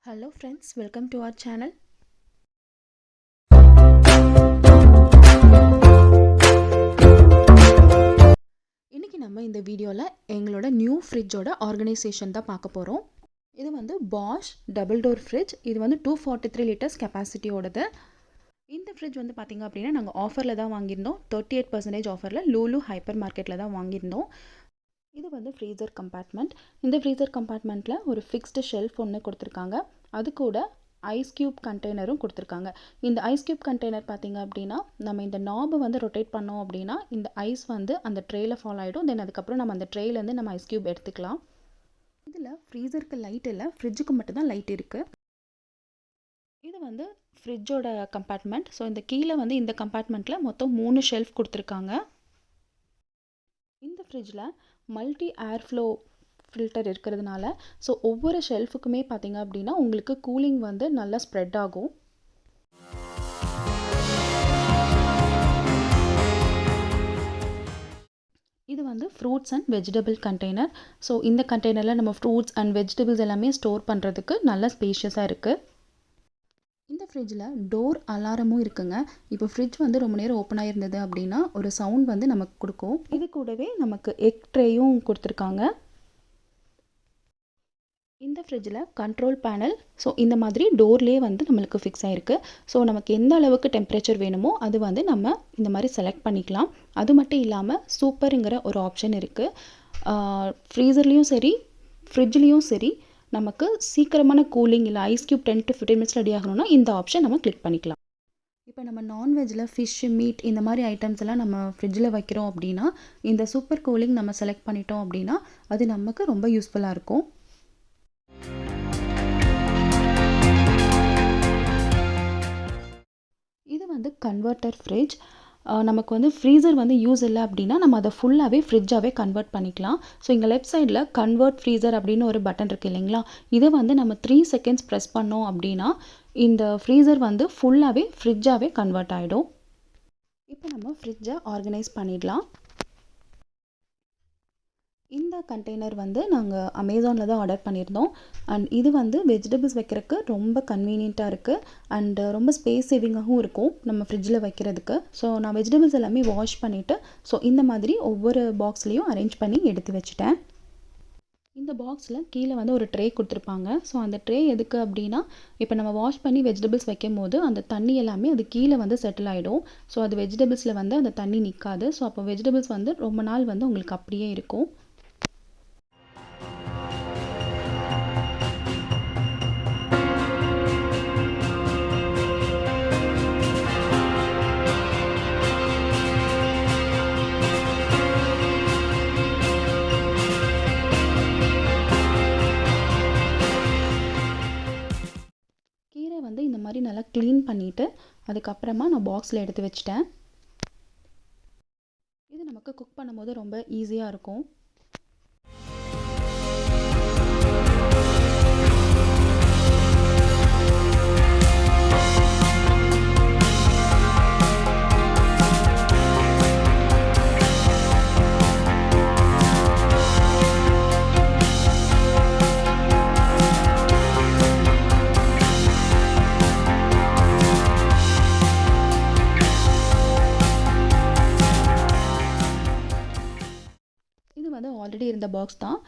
Hello friends, welcome to our channel. இன்னைக்கு நம்ம இந்த வீடியோல எங்களோட நியூ ஃப்ரிட்ஜோட ஆர்கனைசேஷன் தான் பார்க்க போறோம். இது வந்து Bosch டபுள் டோர் ஃப்ரிட்ஜ். இது வந்து 243 லிட்டர்ஸ் கெபாசிட்டியோடது. இந்த ஃப்ரிட்ஜ் வந்து பார்த்தீங்க அப்படின்னா நாங்கள் ஆஃபரில் தான் வாங்கியிருந்தோம். 38% ஆஃபரில் லூலு ஹைப்பர் மார்க்கெட்டில் தான் வாங்கியிருந்தோம். இது வந்து ஃப்ரீசர் கம்பார்ட்மெண்ட். இந்த ஃப்ரீசர் கம்பார்ட்மெண்ட்டில் ஒரு ஃபிக்ஸ்டு ஷெல்ஃப் ஒன்று கொடுத்துருக்காங்க. அது கூட ஐஸ் க்யூப் கண்டெய்னரும் கொடுத்துருக்காங்க. இந்த ஐஸ் க்யூப் கண்டெய்னர் பார்த்திங்க அப்படின்னா நம்ம இந்த நாபை வந்து ரொட்டேட் பண்ணோம் அப்படின்னா இந்த ஐஸ் வந்து அந்த ட்ரேயில் ஃபால் ஆகிடும். தென் அதுக்கப்புறம் நம்ம அந்த ட்ரேலேருந்து நம்ம ஐஸ் க்யூப் எடுத்துக்கலாம். இதில் ஃப்ரீசருக்கு லைட் இல்லை, ஃப்ரிட்ஜுக்கு மட்டும்தான் லைட் இருக்குது. இது வந்து ஃப்ரிட்ஜோட கம்பார்ட்மெண்ட். ஸோ இந்த கீழே வந்து இந்த கம்பார்ட்மெண்ட்டில் மொத்தம் 3 ஷெல்ஃப் கொடுத்துருக்காங்க. இந்த ஃப்ரிட்ஜில் மல்டி ஏர் ஃப்ளோ ஃபில்டர் இருக்கிறதுனால ஸோ ஒவ்வொரு ஷெல்ஃபுக்குமே பார்த்திங்க அப்படின்னா உங்களுக்கு கூலிங் வந்து நல்லா ஸ்ப்ரெட் ஆகும். இது வந்து fruits and vegetable container. So இந்த கண்டெய்னரில் நம்ம ஃப்ரூட்ஸ் அண்ட் வெஜிடபிள்ஸ் எல்லாமே ஸ்டோர் பண்ணுறதுக்கு நல்லா ஸ்பேஷியஸாக இருக்குது. இந்த ஃப்ரிட்ஜில் டோர் அலாரமும் இருக்குங்க. இப்போ ஃப்ரிட்ஜ் வந்து ரொம்ப நேரம் ஓப்பன் ஆகிருந்தது அப்படின்னா ஒரு சவுண்ட் வந்து நமக்கு கொடுக்கும். இது கூடவே நமக்கு எக் ட்ரேயும் கொடுத்துருக்காங்க. இந்த ஃப்ரிட்ஜில் கண்ட்ரோல் பேனல் ஸோ இந்த மாதிரி டோர்லேயே வந்து நம்மளுக்கு ஃபிக்ஸ் ஆகிருக்கு. ஸோ நமக்கு எந்த அளவுக்கு டெம்பரேச்சர் வேணுமோ அது வந்து நம்ம இந்த மாதிரி செலக்ட் பண்ணிக்கலாம். அது மட்டும் இல்லாமல் சூப்பருங்கிற ஒரு ஆப்ஷன் இருக்குது. ஃப்ரீசர்லேயும் சரி ஃப்ரிட்ஜ்லேயும் சரி நமக்கு சீக்கிரமான கூலிங் இல்லை ice cube 10 to 15 minutes ready ஆகணும்னா இந்த ஆப்ஷன் நம்ம கிளிக் பண்ணிக்கலாம். இப்போ நம்ம நான்வெஜ்ஜில் ஃபிஷ்ஷு மீட் இந்த மாதிரி ஐட்டம்ஸ் எல்லாம் நம்ம ஃப்ரிட்ஜில் வைக்கிறோம் அப்படின்னா இந்த சூப்பர் கூலிங் நம்ம செலக்ட் பண்ணிட்டோம் அப்படின்னா அது நமக்கு ரொம்ப யூஸ்ஃபுல்லாக இருக்கும். இது வந்து கன்வெர்ட்டர் ஃப்ரிட்ஜ். நமக்கு வந்து ஃப்ரீசர் வந்து யூஸ் இல்லை அப்படின்னா நம்ம அதை ஃபுல்லாகவே ஃப்ரிட்ஜாகவே கன்வெர்ட் பண்ணிக்கலாம். ஸோ இங்கே லெஃப்ட் சைடில் கன்வெர்ட் ஃப்ரீசர் அப்படின்னு ஒரு பட்டன் இருக்குது இல்லைங்களா, இதை வந்து நம்ம 3 செகண்ட்ஸ் ப்ரெஸ் பண்ணோம் அப்படின்னா இந்த ஃப்ரீசர் வந்து ஃபுல்லாகவே ஃப்ரிட்ஜாகவே கன்வெர்ட் ஆகிடும். இப்போ நம்ம ஃப்ரிட்ஜை ஆர்கனைஸ் பண்ணிடலாம். இந்த கண்டெய்னர் வந்து நாங்கள் அமேசானில் தான் ஆர்டர் பண்ணியிருந்தோம். அண்ட் இது வந்து வெஜிடபிள்ஸ் வைக்கிறதுக்கு ரொம்ப கன்வீனியண்ட்டாக இருக்குது அண்டு ரொம்ப ஸ்பேஸ் சேவிங்காகவும் இருக்கும் நம்ம ஃப்ரிட்ஜில் வைக்கிறதுக்கு. ஸோ நான் வெஜிடபிள்ஸ் எல்லாமே வாஷ் பண்ணிவிட்டு ஸோ இந்த மாதிரி ஒவ்வொரு பாக்ஸ்லேயும் அரேஞ்ச் பண்ணி எடுத்து வச்சுட்டேன். இந்த பாக்ஸில் கீழே வந்து ஒரு ட்ரே கொடுத்துருப்பாங்க. ஸோ அந்த ட்ரே எதுக்கு அப்படின்னா இப்போ நம்ம வாஷ் பண்ணி வெஜிடபிள்ஸ் வைக்கும் போது அந்த தண்ணி எல்லாமே அது கீழே வந்து செட்டில் ஆகிடும். ஸோ அது வெஜிடபிள்ஸில் வந்து அந்த தண்ணி நிற்காது. ஸோ அப்போ வெஜிடபிள்ஸ் வந்து ரொம்ப நாள் வந்து உங்களுக்கு அப்படியே இருக்கும். கீரை வந்து இந்த மாதிரி நல்லா க்ளீன் பண்ணிவிட்டு அதுக்கப்புறமா நான் பாக்ஸில் எடுத்து வச்சிட்டேன். இது நமக்கு குக் பண்ணும்போது ரொம்ப ஈஸியாக இருக்கும். வந்து ஆல்ரெடி இருந்த பாக்ஸ் தான்.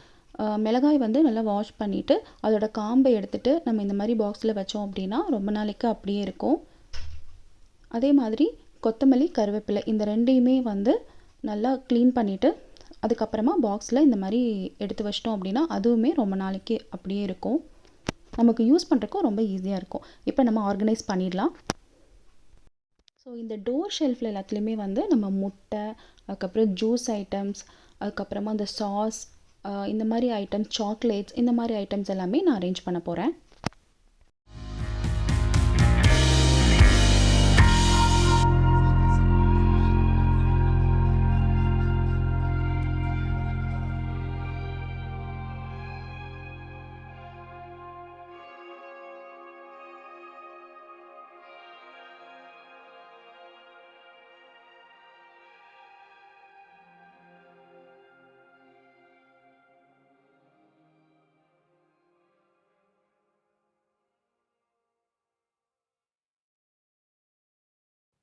மிளகாய் வந்து நல்லா வாஷ் பண்ணிவிட்டு அதோட காம்பை எடுத்துகிட்டு நம்ம இந்த மாதிரி பாக்ஸில் வச்சோம் அப்படின்னா ரொம்ப நாளைக்கு அப்படியே இருக்கும். அதே மாதிரி கொத்தமல்லி கருவேப்பிலை இந்த ரெண்டையுமே வந்து நல்லா க்ளீன் பண்ணிவிட்டு அதுக்கப்புறமா பாக்ஸில் இந்த மாதிரி எடுத்து வச்சிட்டோம் அப்படின்னா அதுவுமே ரொம்ப நாளைக்கு அப்படியே இருக்கும். நமக்கு யூஸ் பண்ணுறதுக்கும் ரொம்ப ஈஸியாக இருக்கும். இப்போ நம்ம ஆர்கனைஸ் பண்ணிடலாம். ஸோ இந்த டோர் ஷெல்ஃபில் எல்லாத்துலேயுமே வந்து நம்ம முட்டை, அதுக்கப்புறம் ஜூஸ் ஐட்டம்ஸ், அதுக்கப்புறமா இந்த சாஸ், இந்த மாதிரி ஐட்டம்ஸ், சாக்லேட்ஸ் இந்த மாதிரி ஐட்டம்ஸ் எல்லாமே நான் அரேஞ்ச் பண்ண போகிறேன்.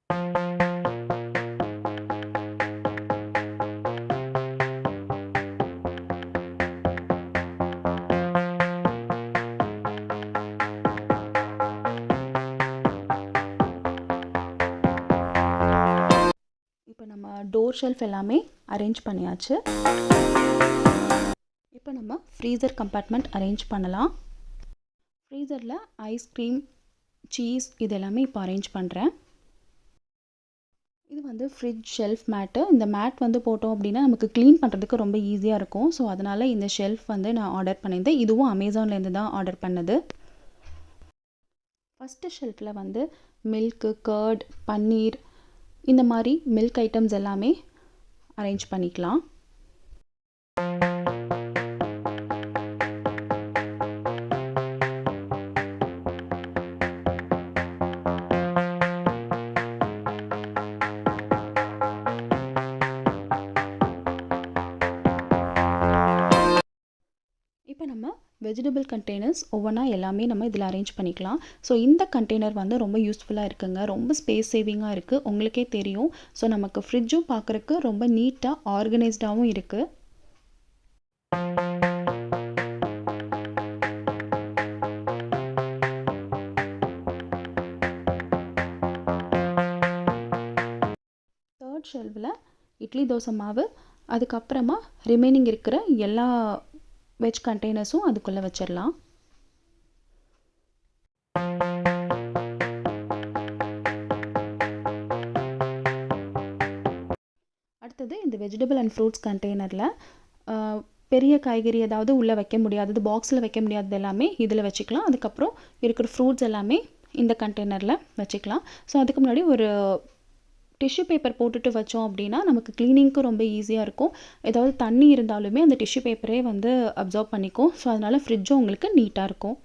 இப்போ நம்ம டோர் ஷெல்ஃப் எல்லாமே அரேஞ்ச் பண்ணியாச்சு. இப்போ நம்ம ஃப்ரீசர் கம்பார்ட்மெண்ட் அரேஞ்ச் பண்ணலாம். ஃப்ரீசரில் ஐஸ்கிரீம், சீஸ் இது எல்லாமே இப்போ அரேஞ்ச் பண்ணுறேன். இது வந்து ஃப்ரிட்ஜ் ஷெல்ஃப் மேட்டு. இந்த மேட் வந்து போட்டோம் அப்படின்னா நமக்கு க்ளீன் பண்ணுறதுக்கு ரொம்ப ஈஸியாக இருக்கும். ஸோ அதனால் இந்த ஷெல்ஃப் வந்து நான் ஆர்டர் பண்ணியிருந்தேன். இதுவும் அமேசான்லேருந்து தான் ஆர்டர் பண்ணது. ஃபஸ்ட்டு ஷெல்ஃபில் வந்து மில்க்கு, கர்ட், பன்னீர் இந்த மாதிரி மில்க் ஐட்டம்ஸ் எல்லாமே அரேஞ்ச் பண்ணிக்கலாம். இப்போ நம்ம வெஜிடபிள் கண்டெய்னர்ஸ் ஒவ்வொன்றா எல்லாமே நம்ம இதில் அரேஞ்ச் பண்ணிக்கலாம். ஸோ இந்த கண்டெய்னர் வந்து ரொம்ப யூஸ்ஃபுல்லாக இருக்குங்க. ரொம்ப ஸ்பேஸ் சேவிங்காக இருக்குது. உங்களுக்கே தெரியும். ஸோ நமக்கு ஃப்ரிட்ஜும் பார்க்குறக்கு ரொம்ப நீட்டாக ஆர்கனைஸ்டாகவும் இருக்குது. தேர்ட் ஷெல்ஃபில் இட்லி தோசை மாவு, அதுக்கப்புறமா ரிமைனிங் இருக்கிற எல்லா வெஜ் கண்டெய்னர்ஸும் அதுக்குள்ளே வச்சிடலாம். அடுத்தது இந்த வெஜிடபிள் அண்ட் ஃப்ரூட்ஸ் கண்டெய்னரில் பெரிய காய்கறி ஏதாவது உள்ளே வைக்க முடியாதது, பாக்ஸில் வைக்க முடியாதது எல்லாமே இதில் வச்சுக்கலாம். அதுக்கப்புறம் இருக்கிற ஃப்ரூட்ஸ் எல்லாமே இந்த கண்டெய்னரில் வச்சுக்கலாம். ஸோ அதுக்கு முன்னாடி ஒரு டிஷ்யூ பேப்பர் போட்டுட்டு வச்சோம் அப்படின்னா நமக்கு க்ளீனிங்க்கு ரொம்ப ஈஸியாக இருக்கும். ஏதாவது தண்ணி இருந்தாலுமே அந்த டிஷ்யூ பேப்பரே வந்து அப்சர்வ் பண்ணிக்கும். ஸோ அதனால் ஃப்ரிட்ஜும் உங்களுக்கு நீட்டாக இருக்கும்.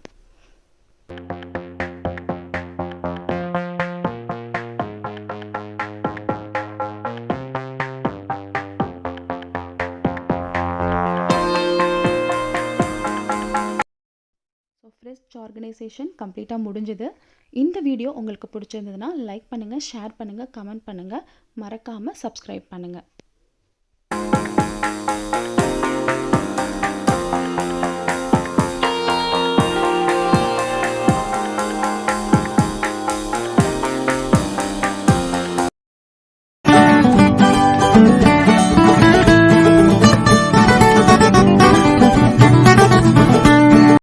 ஸோ ஃப்ரிட்ஜ் ஆர்கனைசேஷன் கம்ப்ளீட்டாக முடிஞ்சுது. இந்த வீடியோ உங்களுக்கு பிடிச்சிருந்ததுன்னா லைக் பண்ணுங்கள், ஷேர் பண்ணுங்கள், கமெண்ட் பண்ணுங்கள். மறக்காமல் சப்ஸ்கிரைப் பண்ணுங்கள்.